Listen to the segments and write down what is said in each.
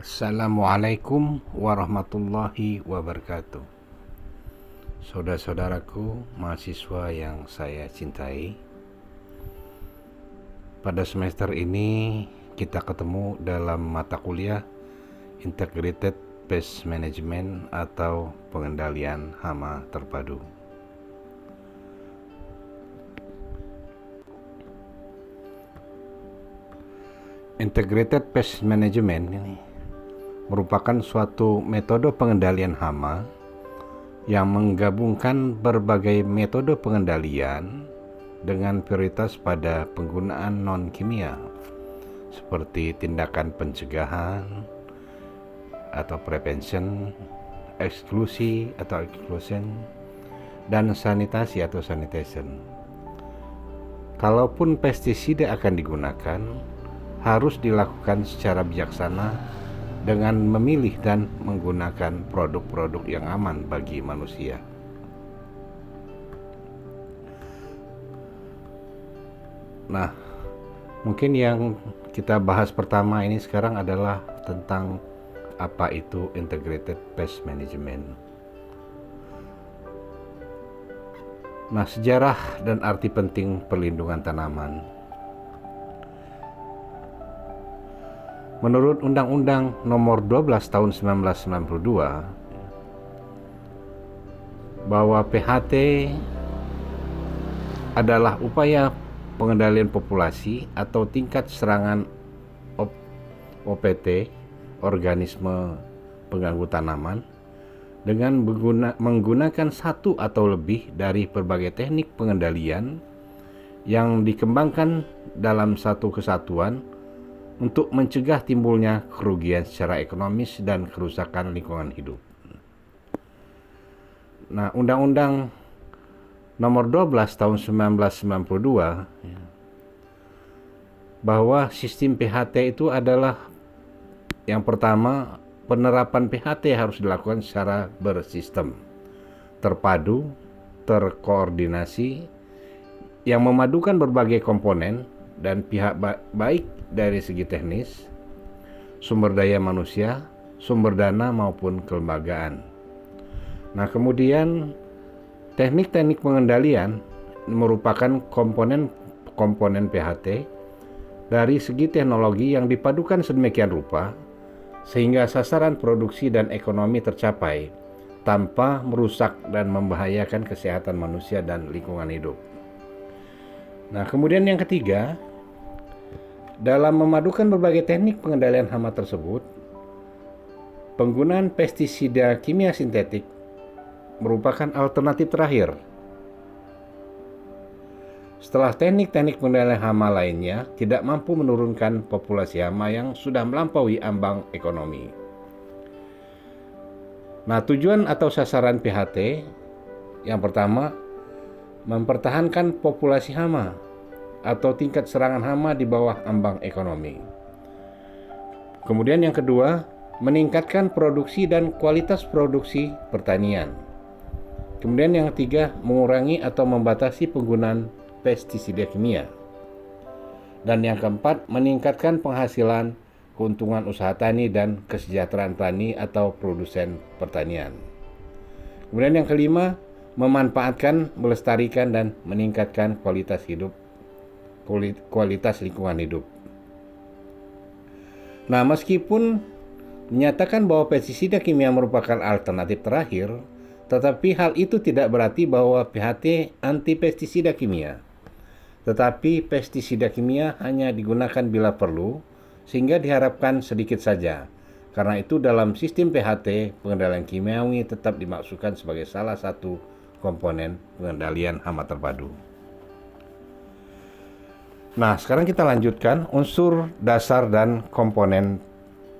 Assalamualaikum warahmatullahi wabarakatuh. Saudara-saudaraku mahasiswa yang saya cintai, pada semester ini kita ketemu dalam mata kuliah Integrated Pest Management atau pengendalian hama terpadu. Integrated Pest Management ini merupakan suatu metode pengendalian hama yang menggabungkan berbagai metode pengendalian dengan prioritas pada penggunaan non-kimia seperti tindakan pencegahan atau prevention, eksklusi atau exclusion, dan sanitasi atau sanitation. Kalaupun pestisida akan digunakan, harus dilakukan secara bijaksana dengan memilih dan menggunakan produk-produk yang aman bagi manusia. Nah, mungkin yang kita bahas pertama ini sekarang adalah tentang apa itu Integrated Pest Management. Nah, sejarah dan arti penting perlindungan tanaman. Menurut Undang-Undang Nomor 12 Tahun 1992 bahwa PHT adalah upaya pengendalian populasi atau tingkat serangan OPT, organisme pengganggu tanaman, dengan menggunakan satu atau lebih dari berbagai teknik pengendalian yang dikembangkan dalam satu kesatuan untuk mencegah timbulnya kerugian secara ekonomis dan kerusakan lingkungan hidup. Nah, Undang-Undang Nomor 12 Tahun 1992 bahwa sistem PHT itu adalah yang pertama, penerapan PHT harus dilakukan secara bersistem, terpadu, terkoordinasi, yang memadukan berbagai komponen dan pihak baik dari segi teknis, sumber daya manusia, sumber dana maupun kelembagaan. Nah, kemudian teknik-teknik pengendalian merupakan komponen PHT dari segi teknologi yang dipadukan sedemikian rupa sehingga sasaran produksi dan ekonomi tercapai tanpa merusak dan membahayakan kesehatan manusia dan lingkungan hidup. Nah, kemudian yang ketiga, dalam memadukan berbagai teknik pengendalian hama tersebut, penggunaan pestisida kimia sintetik merupakan alternatif terakhir. Setelah teknik-teknik pengendalian hama lainnya tidak mampu menurunkan populasi hama yang sudah melampaui ambang ekonomi. Nah, tujuan atau sasaran PHT yang pertama, mempertahankan populasi hama atau tingkat serangan hama di bawah ambang ekonomi. Kemudian yang kedua, meningkatkan produksi dan kualitas produksi pertanian. Kemudian yang ketiga, mengurangi atau membatasi penggunaan pestisida kimia. Dan yang keempat, meningkatkan penghasilan, keuntungan usaha tani dan kesejahteraan petani atau produsen pertanian. Kemudian yang kelima, memanfaatkan, melestarikan dan meningkatkan kualitas lingkungan hidup. Nah, meskipun menyatakan bahwa pestisida kimia merupakan alternatif terakhir, tetapi hal itu tidak berarti bahwa PHT anti pestisida kimia. Tetapi pestisida kimia hanya digunakan bila perlu, sehingga diharapkan sedikit saja. Karena itu dalam sistem PHT, pengendalian kimiawi tetap dimaksudkan sebagai salah satu komponen pengendalian hama terpadu. Nah, sekarang kita lanjutkan unsur dasar dan komponen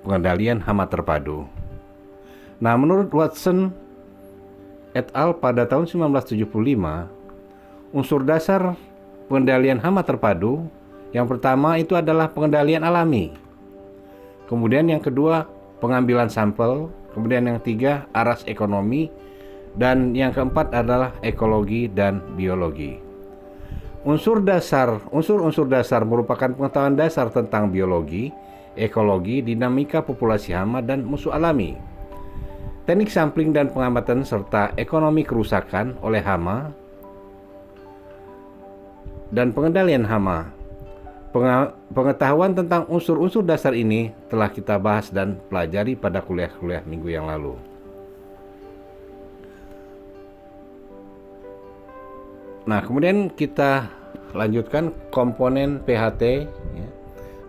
pengendalian hama terpadu. Nah, menurut Watson et al. Pada tahun 1975, unsur dasar pengendalian hama terpadu yang pertama itu adalah pengendalian alami. Kemudian yang kedua, pengambilan sampel. Kemudian yang ketiga, aras ekonomi. Dan yang keempat adalah ekologi dan biologi. Unsur-unsur dasar merupakan pengetahuan dasar tentang biologi ekologi, dinamika populasi hama dan musuh alami, teknik sampling dan pengamatan serta ekonomi kerusakan oleh hama dan pengendalian hama. Pengetahuan tentang unsur-unsur dasar ini telah kita bahas dan pelajari pada kuliah-kuliah minggu yang lalu. Nah, kemudian kita lanjutkan komponen PHT.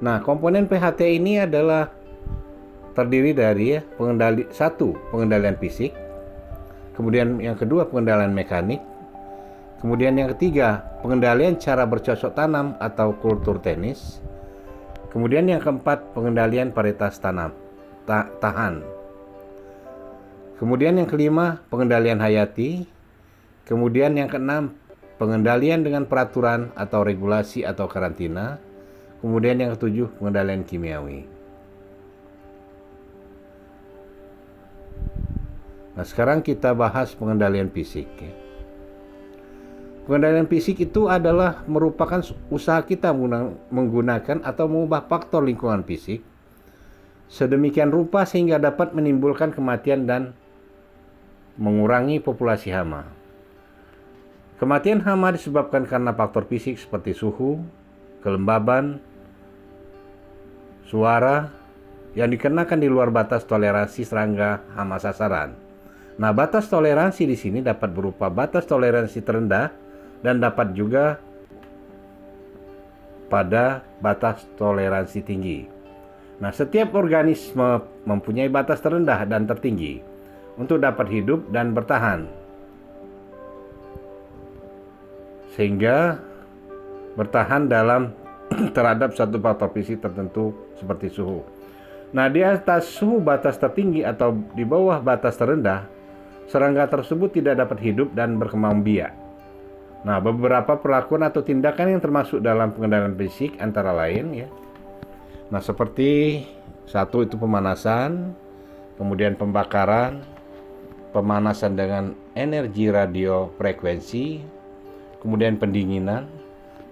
Nah, komponen PHT ini adalah terdiri dari pengendalian fisik, kemudian yang kedua pengendalian mekanik, kemudian yang ketiga pengendalian cara bercocok tanam atau kultur teknis, kemudian yang keempat pengendalian varietas tahan, kemudian yang kelima pengendalian hayati, kemudian yang keenam pengendalian dengan peraturan atau regulasi atau karantina, kemudian yang ketujuh pengendalian kimiawi. Nah, sekarang kita bahas pengendalian fisik. Pengendalian fisik itu adalah merupakan usaha kita menggunakan atau mengubah faktor lingkungan fisik sedemikian rupa sehingga dapat menimbulkan kematian dan mengurangi populasi hama. Kematian hama disebabkan karena faktor fisik seperti suhu, kelembaban, suara yang dikenakan di luar batas toleransi serangga hama sasaran. Nah, batas toleransi di sini dapat berupa batas toleransi terendah dan dapat juga pada batas toleransi tinggi. Nah, setiap organisme mempunyai batas terendah dan tertinggi untuk dapat hidup dan bertahan, sehingga bertahan dalam terhadap satu faktor fisik tertentu seperti suhu. Nah, di atas suhu batas tertinggi atau di bawah batas terendah, serangga tersebut tidak dapat hidup dan berkembang biak. Nah, beberapa perlakuan atau tindakan yang termasuk dalam pengendalian fisik antara lain ya. Nah, seperti satu itu pemanasan, kemudian pembakaran, pemanasan dengan energi radio frekuensi, kemudian pendinginan,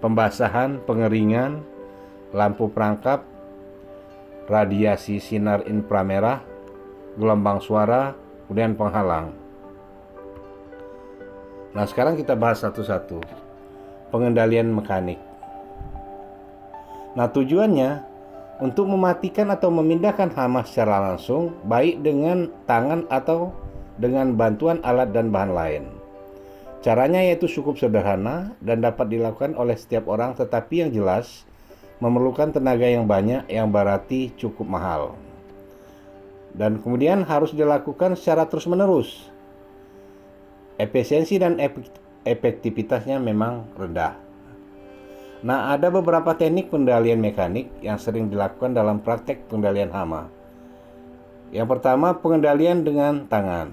pembasahan, pengeringan, lampu perangkap, radiasi sinar inframerah, gelombang suara, kemudian penghalang. Nah, sekarang kita bahas satu-satu. Pengendalian mekanik. Nah, tujuannya untuk mematikan atau memindahkan hama secara langsung, baik dengan tangan atau dengan bantuan alat dan bahan lain. Caranya yaitu cukup sederhana dan dapat dilakukan oleh setiap orang, tetapi yang jelas memerlukan tenaga yang banyak yang berarti cukup mahal. Dan kemudian harus dilakukan secara terus-menerus. Efisiensi dan efektivitasnya memang rendah. Nah, ada beberapa teknik pengendalian mekanik yang sering dilakukan dalam praktek pengendalian hama. Yang pertama, pengendalian dengan tangan.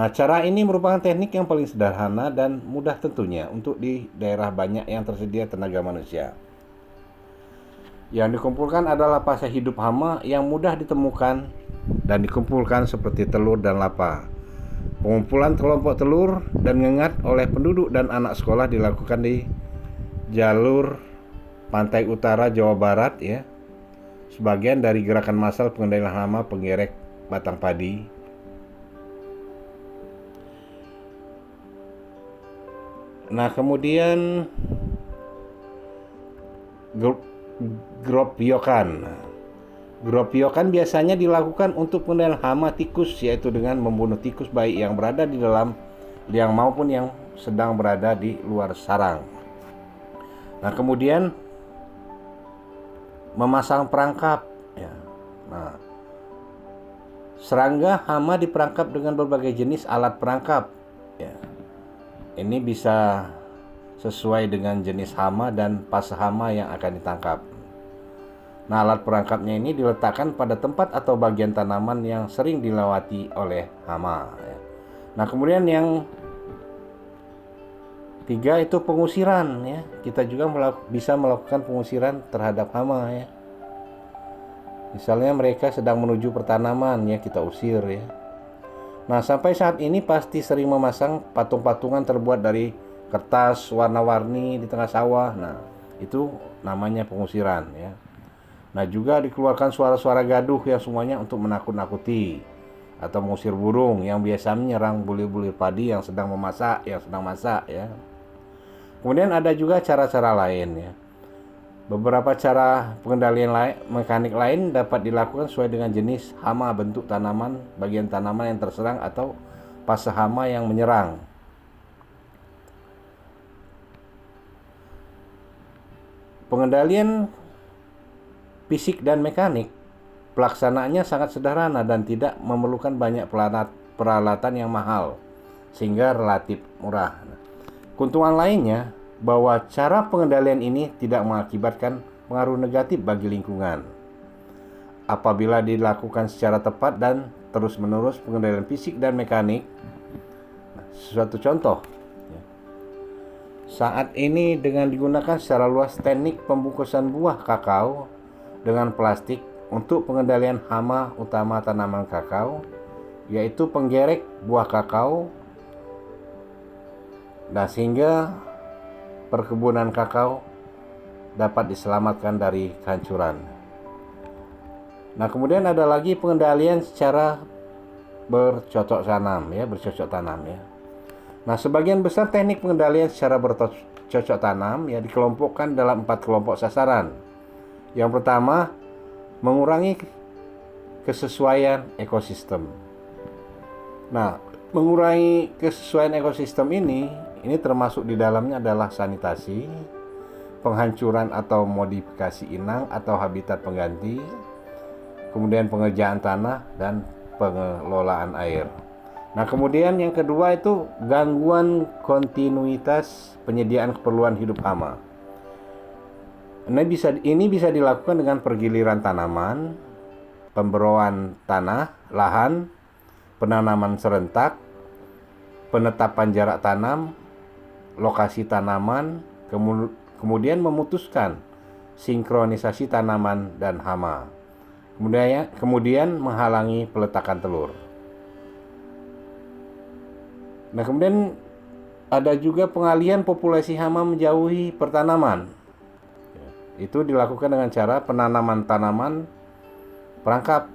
Nah, cara ini merupakan teknik yang paling sederhana dan mudah tentunya untuk di daerah banyak yang tersedia tenaga manusia. Yang dikumpulkan adalah fase hidup hama yang mudah ditemukan dan dikumpulkan seperti telur dan lapa. Pengumpulan kelompok telur dan ngengat oleh penduduk dan anak sekolah dilakukan di jalur pantai utara Jawa Barat ya. Sebagian dari gerakan massal pengendalian hama penggerek batang padi. Nah, kemudian gropiokan. Gropiokan biasanya dilakukan untuk pengendalian hama tikus, yaitu dengan membunuh tikus baik yang berada di dalam liang maupun yang sedang berada di luar sarang. Nah, kemudian memasang perangkap ya. Nah, serangga hama diperangkap dengan berbagai jenis alat perangkap ya. Ini bisa sesuai dengan jenis hama dan fase hama yang akan ditangkap. Nah, alat perangkapnya ini diletakkan pada tempat atau bagian tanaman yang sering dilewati oleh hama. Nah, kemudian yang tiga itu pengusiran ya. Kita juga bisa melakukan pengusiran terhadap hama ya. Misalnya mereka sedang menuju pertanaman ya, kita usir ya. Nah, sampai saat ini pasti sering memasang patung-patungan terbuat dari kertas warna-warni di tengah sawah. Nah, itu namanya pengusiran ya. Nah, juga dikeluarkan suara-suara gaduh yang semuanya untuk menakut-nakuti atau mengusir burung yang biasa menyerang bulir-bulir padi yang sedang masak ya. Kemudian ada juga cara-cara lain ya. Beberapa cara pengendalian mekanik lain dapat dilakukan sesuai dengan jenis hama, bentuk tanaman, bagian tanaman yang terserang atau fase hama yang menyerang. Pengendalian fisik dan mekanik pelaksanaannya sangat sederhana dan tidak memerlukan banyak peralatan yang mahal, sehingga relatif murah. Keuntungan lainnya bahwa cara pengendalian ini tidak mengakibatkan pengaruh negatif bagi lingkungan. Apabila dilakukan secara tepat dan terus-menerus pengendalian fisik dan mekanik. Suatu contoh, saat ini dengan digunakan secara luas teknik pembungkusan buah kakao dengan plastik untuk pengendalian hama utama tanaman kakao, yaitu penggerek buah kakao, nah sehingga perkebunan kakao dapat diselamatkan dari kehancuran. Nah, kemudian ada lagi pengendalian secara bercocok tanam ya. Nah, sebagian besar teknik pengendalian secara bercocok tanam ya dikelompokkan dalam 4 kelompok sasaran. Yang pertama, mengurangi kesesuaian ekosistem. Nah, mengurangi kesesuaian ekosistem ini termasuk di dalamnya adalah sanitasi, penghancuran atau modifikasi inang atau habitat pengganti, kemudian pengerjaan tanah dan pengelolaan air. Nah, kemudian yang kedua itu gangguan kontinuitas penyediaan keperluan hidup hama. Ini bisa dilakukan dengan pergiliran tanaman, pemberoan tanah, lahan, penanaman serentak, penetapan jarak tanam, lokasi tanaman, kemudian memutuskan sinkronisasi tanaman dan hama. Kemudian menghalangi peletakan telur. Nah, kemudian ada juga pengalihan populasi hama menjauhi pertanaman. Itu dilakukan dengan cara penanaman tanaman perangkap,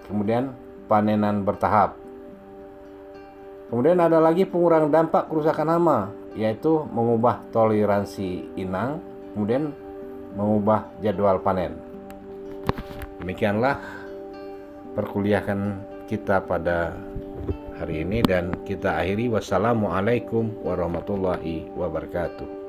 kemudian panenan bertahap. Kemudian ada lagi pengurangan dampak kerusakan hama, yaitu mengubah toleransi inang, kemudian mengubah jadwal panen. Demikianlah perkuliahan kita pada hari ini dan kita akhiri. Wassalamualaikum warahmatullahi wabarakatuh.